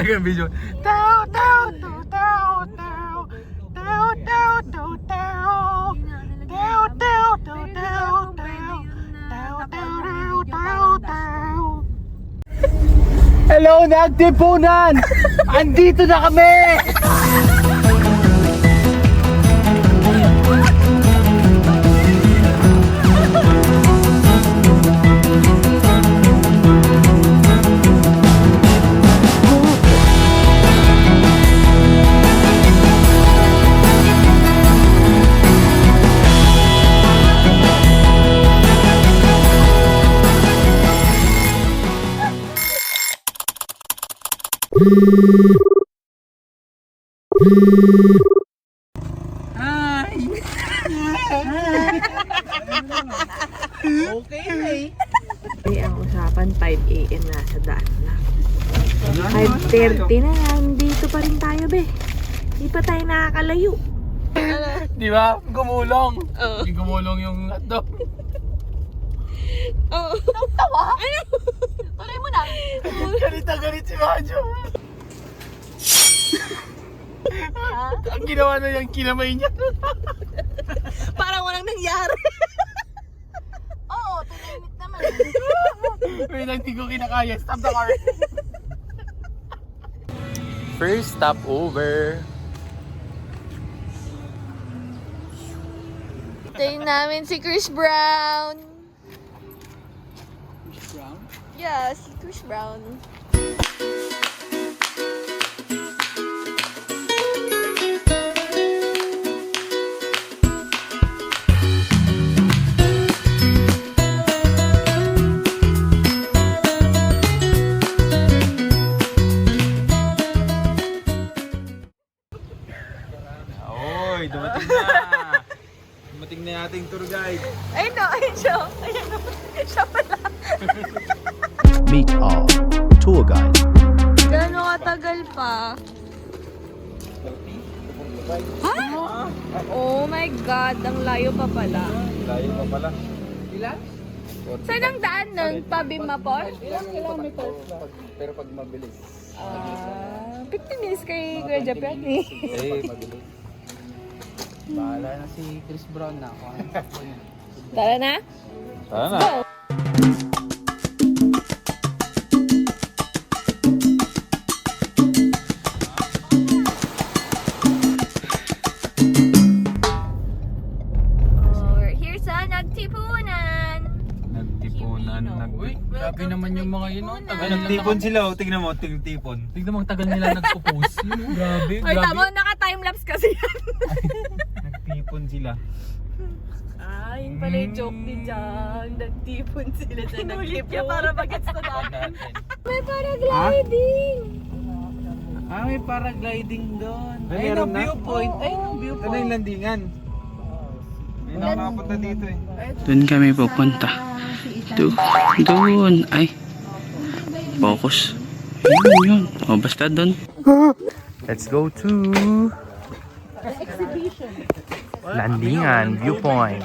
Ay, ang video. Tao, tao, tao, tao, tao. Tao, tao, tao, tao. Tao, tao, tao, tao, tao. Tao, tao, tao, tao. Hello, Nagtipunan! Andito na kami! Hi! Okay. Ay, ang usapan 5 AM na sa daan na. 5:30 na lang. Dito pa rin tayo, be. Di pa tayo nakakalayo. Di ba? Gumulong. Oo. Hindi gumulong yung hotdog. Oo. Tawa? Ano? Tuloy mo na. Galit na galit si Majo. Ang ginawa na yung kinamay niya. Parang walang nangyari. Oo, tunay naman. Wait lang, di ko kinakaya. Stop the car. First stop over. Tayo namin si Chris Brown. Chris Brown? Yeah, si Chris Brown. Oy, dumating na. Dumating na yung ating tour guide. Ayun no, ayun siya. Ayun no. Siya pala. Meet our tour guide. Gano'n katagal pa? Ha? Oh my God, ang layo pa pala. Layo pa pala. Ilan? Saan ang daan nun? Pabimapor? Ilang kilometers lang. Pero pag mabilis. 15 minutes kay Kuya Japan eh. Eh, mabilis. Bahala na si Chris Brown na ako. Tara na? Tara na. Go! We're here sa Nagtipunan. Nagtipunan. Uy, grabe naman yung mga yun. Nagtipon sila, oh. Tignan mo, tigtipon. Tignan mo ang tagal nila nagpo-post. Grabe, Ay, grabe. tama, naka-timelapse kasi yan. Nagtipon sila. Yun pala yung joke ni John. Nagtipon sila sa nagtipon. Para bagets na natin. May paragliding! May paragliding doon. Ay, Ayun ang meron na? viewpoint. Ayun ang viewpoint. Ano yung landingan? May nakapunta dito eh. Doon kami pupunta. Doon. Ay. Focus. Yun. O, basta doon. Let's go to Landingan Viewpoint.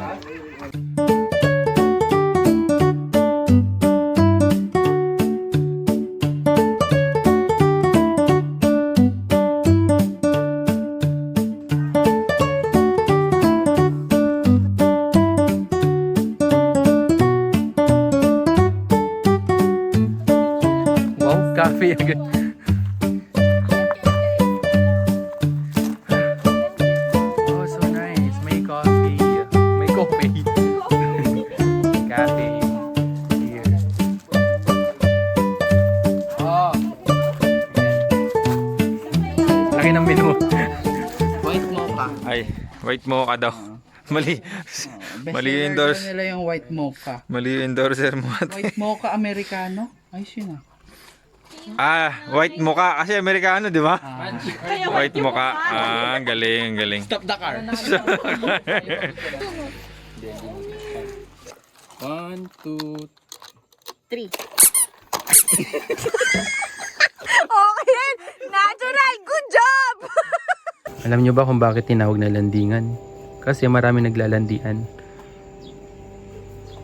Wow, cafe agad. Oh, so nice. May coffee. May coffee. Cafe. Here. Oh. Laki ng menu. White mocha. Ay, white mocha daw. Mali. Mali yung endorse. nila yung white mocha. Mali yung endorser mo. White mocha americano? Ayos yun ah. White mocha kasi Amerikano, di ba? White mocha. Galing, galing. Stop the car. 1, 2, 3. Okay! Natural! Good job! Alam nyo ba kung bakit tinawag na landingan? Kasi marami naglalandian.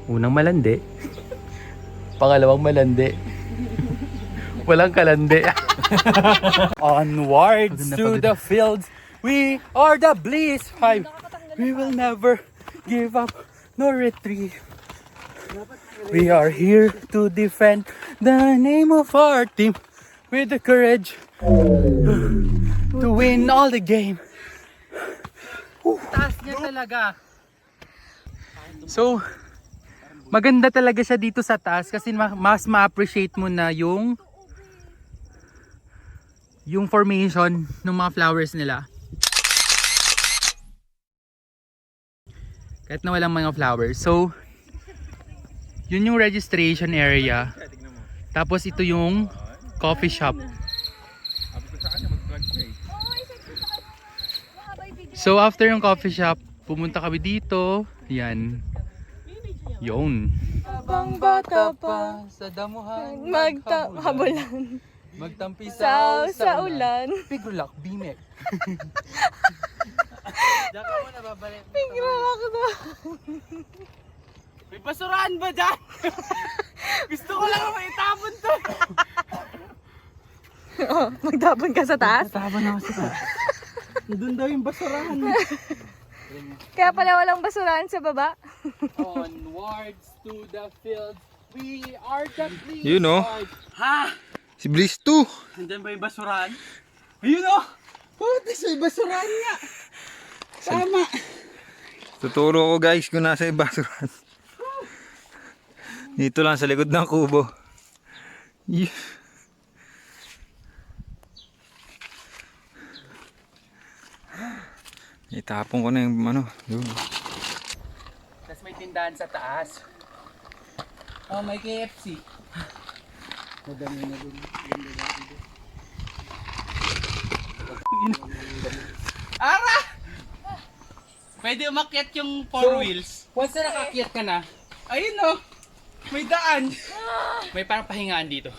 Unang malandi. Pangalawang malandi. Walang kalandi. Onwards to the fields, we are the Bliss 5. We will never give up nor retreat. We are here to defend the name of our team with the courage to win all the game. Taas niya talaga. So, maganda talaga siya dito sa taas kasi mas ma-appreciate mo na yung formation ng mga flowers nila. Kahit na walang mga flowers. So, yun yung registration area. Tapos ito yung coffee shop. So, after yung coffee shop, pumunta kami dito. Yan. Yun. Habang bata pa, sa damuhan, habulan. magtampisaw Sa ulan. Pigulak, bimek. Pingra ako na. May basurahan ba dyan? Gusto ko lang maitapon to. Magtapon ka sa taas? Tataban ako sa taas. Doon daw yung basurahan. Kaya pala walang basurahan sa baba. Onwards to the fields, we are the Bliss. Yun o. Ha? Si Bliss 2. Nandun ba yung basurahan? Ayun o! Putis, may basurahan nga! Tama! Tuturo ko guys kung nasa yung basurahan. Dito lang sa likod ng kubo. Yeah. Itapon ko na yung ano. Yun. Tapos may tindahan sa taas. Oh, may KFC. Madami na dun. Ara! Pwede umakyat yung four wheels. Once na nakakyat ka na, Ayun o! May daan! may parang pahingaan dito.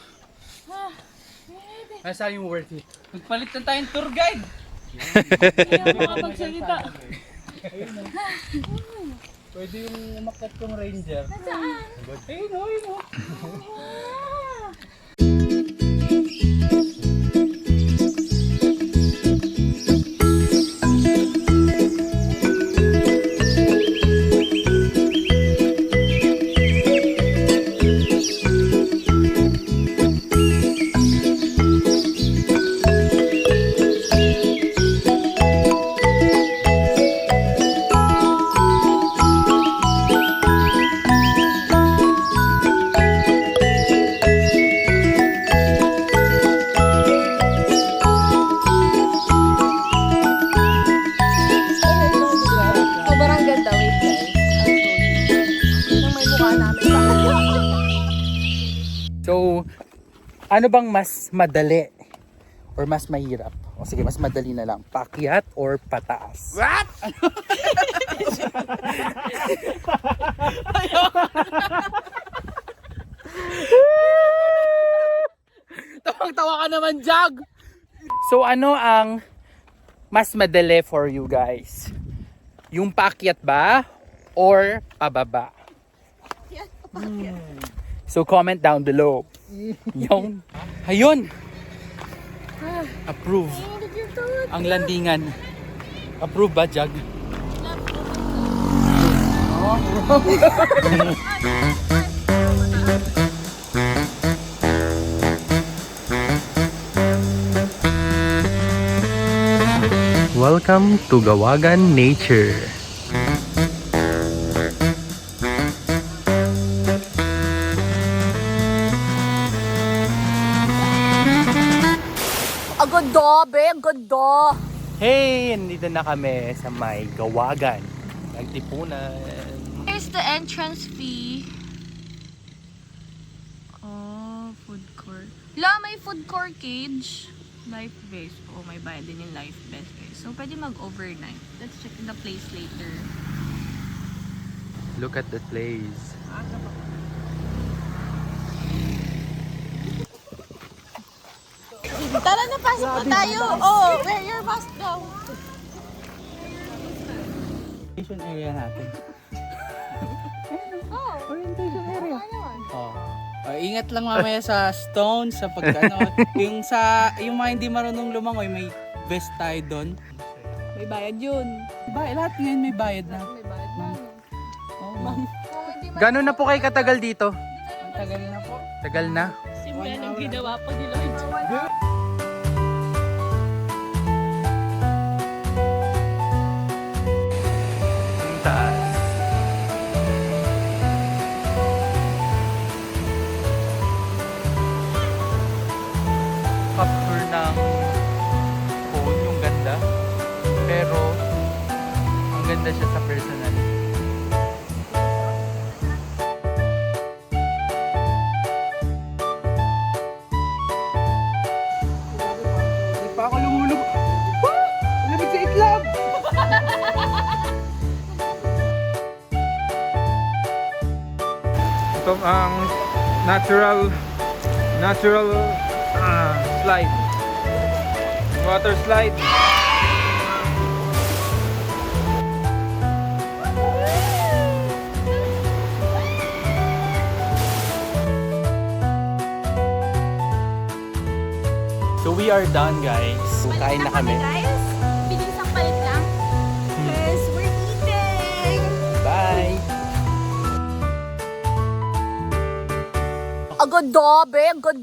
Nasa yung worth it. Magpalit na tayong tour guide! Kaya makapagsalita. Pwede yung umakyat yung ranger. Ayun o, ayun o! Sobrang ganda. Wait guys. Nang may mukha namin. So, ano bang mas madali or mas mahirap? O sige, mas madali na lang. Pakyat or pataas? What? Tawang-tawa ka naman, Jag! So, ano ang mas madali for you guys? Yung paakyat ba or pababa? So, comment down below. Yung, ayun! Approve. Ang landingan. Approve ba, Jag? Welcome to Gawagan Nature. Agad be, agad. Hey, nandito na kami sa may Gawagan. Nagtipunan. Here's the entrance fee. Oh, food court. La, may food court cage. Life base. Oh, may bayad din yung life base. So, pwede mag-overnight. Let's check the place later. Look at the place. Tara na, pasok na tayo. Oh, wear your mask daw. Orientation area natin. Oh, orientation area. Oh. Ingat lang mamaya sa stones, sa pagkano. yung mga hindi marunong lumangoy, may vest tayo doon. May bayad yun. Lahat ngayon may bayad na. May bayad na. Oo. Gano'n na po kayo katagal dito? Ang tagal na po. Tagal na? Simula nang ginawa pa ni Lord. Ang taas. Capture ng phone, yung ganda. Pero, ang ganda siya sa personal. Hindi pa ako lumulog. Lumig sa itlog! Ito ang natural slide. Water slide. So we are done, guys. Kain na kami. Guys, bilis ang palit lang. Yes, we're eating! Bye! Agad be, agad